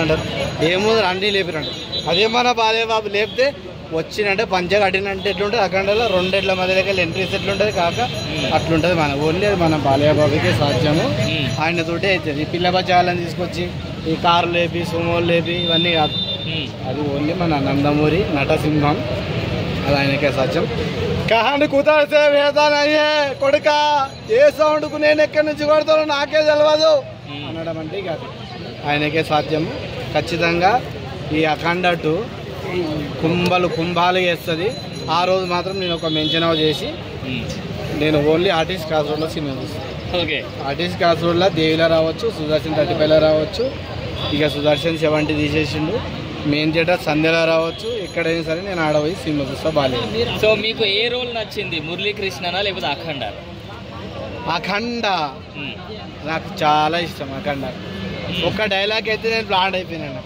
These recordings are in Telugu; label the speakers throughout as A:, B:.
A: అంటారు, ఏముంది అన్నీ లేపిరంటారు. అదే మన బాలేబాబు లేపితే వచ్చినంటే పంచ కట్టినంటే ఎట్లుంటుంది, అఖండలో 2 ఎడ్ల మధ్యలోకి వెళ్ళి ఎంట్రీస్ ఎట్లుంటుంది కాక అట్లుంటుంది. మన ఓన్లీ మన బాలేబాబుకే సాధ్యము, ఆయన తోటే అవుతుంది. ఈ పిల్ల బచ్చాలని తీసుకొచ్చి ఈ కారు లేపి సుమోలు లేపి ఇవన్నీ కాదు, అది ఓన్లీ మన నందమూరి నటసింహం, అది ఆయనకే సాధ్యం. కహాని కుదరసే వేదానయ్యే కొడుక, ఏ సౌండ్కు నేను ఎక్కడి నుంచి కొడతానో నాకే తెలియదు అనడం అంటే ఇక ఆయనకే సాధ్యము. ఖచ్చితంగా ఈ అఖండ 2 కుంభాలు చేస్తుంది. ఆ రోజు మాత్రం నేను ఒక మెన్షన్ చేసి నేను ఓన్లీ ఆర్టిస్ట్ క్రాస్ రోడ్లో సినిమా చూస్తాను.
B: ఓకే,
A: ఆర్టిస్ట్ క్రాస్ రోడ్లో దేవిలో రావచ్చు, సుదర్శన్ 35లో రావచ్చు, ఇక సుదర్శన్ 70 తీసేసిండు, మెయిన్ థియేటర్ సంధ్యలో రావచ్చు, ఎక్కడైనా సరే నేను ఆడపోయి సినిమా చూస్తా. బాలేదు.
B: సో మీకు ఏ రోల్ నచ్చింది, మురళీకృష్ణనా లేకపోతే అఖండ?
A: అఖండ నాకు చాలా ఇష్టం. అఖండ ఒక్క డైలాగ్ అయితే నేను ప్లాన్ అయిపోయినాను,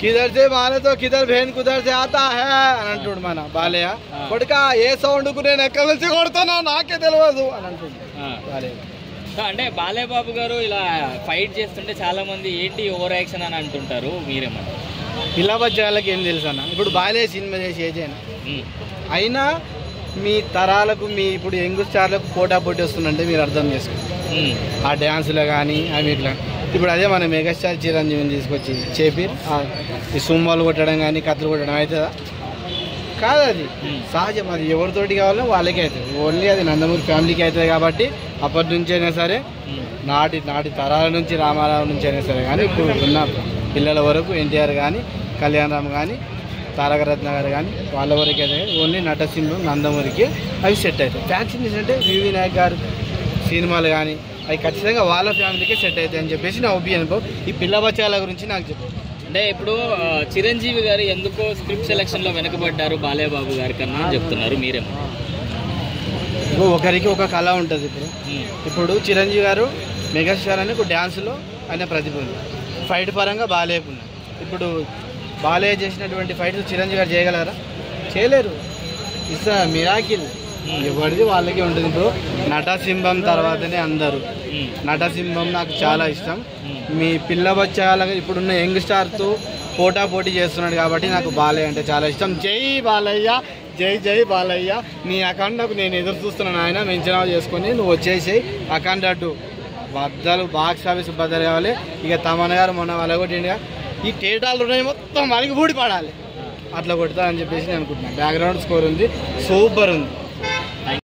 A: కిదర్ సే బాలేతో కిదర్ బహన్ కుదర్ సే ఆతా హే అని అంటుడు మన బాలయ్య. కొడుక ఏ సౌండ్కు నేను ఎక్కడి నుంచి కొడతానో నాకే తెలియదు అని అంటుండు బాలయ్య.
B: అంటే బాలేబాబు గారు ఇలా ఫైట్ చేస్తుంటే చాలా మంది ఏంటి ఓవర్ యాక్షన్ అని అంటుంటారు, మీరేమన్నా?
A: పిల్ల బచ్చాలకి ఏం తెలుసు అన్న, ఇప్పుడు బాలయ్య సినిమా చేసి ఏజైనా అయినా మీ తరాలకు మీ ఇప్పుడు యంగ్ స్టార్లకు పోటీ వస్తుందంటే మీరు అర్థం చేసుకోండి. ఆ డ్యాన్సులో కానీ అవి ఇట్లా ఇప్పుడు అదే మన మెగాస్టార్ చిరంజీవిని తీసుకొచ్చి చేపి ఈ సుమ్మాలు కొట్టడం కానీ కత్తులు కొట్టడం అవుతుందా? కాదు, అది సహజం. అది ఎవరితోటి కావాలో వాళ్ళకే అవుతుంది. ఓన్లీ అది నందమూరి ఫ్యామిలీకి అవుతుంది కాబట్టి అప్పటి నుంచి అయినా సరే నాటి తరాల నుంచి రామారావు నుంచి అయినా సరే కానీ ఇప్పుడు ఉన్న పిల్లల వరకు ఎన్టీఆర్ కానీ కళ్యాణరామ్ కానీ తారకరత్న గారు కానీ వాళ్ళ వరకు అయితే ఓన్లీ నటసింహం నందమూరికి అవి సెట్ అవుతాయి. ఫ్యాక్షన్ అంటే వివి నాయక్ గారు సినిమాలు కానీ అవి ఖచ్చితంగా వాళ్ళ ఫ్యామిలీకే సెట్ అవుతాయి అని చెప్పేసి నా ఒపీనియన్. ఈ పిల్ల బచ్చాల గురించి నాకు చెప్పు.
B: అంటే ఇప్పుడు చిరంజీవి గారు ఎందుకో స్క్రిప్ట్ సెలక్షన్లో వెనకబడ్డారు బాలేబాబు గారి కన్నా అని చెప్తున్నారు, మీరేమో?
A: ఒకరికి ఒక కళ ఉంటుంది. ఇప్పుడు చిరంజీవి గారు మెగాస్టార్ అని ఒక డ్యాన్స్లో ఆయన ప్రతిభ ఉంది, ఫైట్ పరంగా బాలేకున్నా. ఇప్పుడు బాలయ్య చేసినటువంటి ఫైట్స్ చిరంజీవి గారు చేయగలరా? చేయలేరు. ఇట్స్ మిరాకిల్, ఎవరిది వాళ్ళకి ఉంటుంది. ఇప్పుడు నటసింహం తర్వాతనే అందరూ. నటసింహం నాకు చాలా ఇష్టం. మీ పిల్ల బచ్చాల ఇప్పుడున్న యంగ్ స్టార్తో పోటీ చేస్తున్నాడు కాబట్టి నాకు బాలయ్య అంటే చాలా ఇష్టం. జై బాలయ్య, జై జై బాలయ్య. నీ అఖండకు నేను ఎదురు చూస్తున్నాను. ఆయన మెన్షన్ చేసుకొని నువ్వు వచ్చేసేయి. అఖండ 2 బద్దలు బాక్స్ ఆఫీస్ బద్దలు కావాలి. ఇక తమన్ గారు మొన్న వాళ్ళగొట్టిండిగా ఈ థియేటర్లు ఉన్నాయి మొత్తం మనకి ఊడి పడాలి, అట్లా కొడతా అని చెప్పేసి నేను అనుకుంటున్నాను. బ్యాక్గ్రౌండ్ స్కోర్ ఉంది, సూపర్ ఉంది.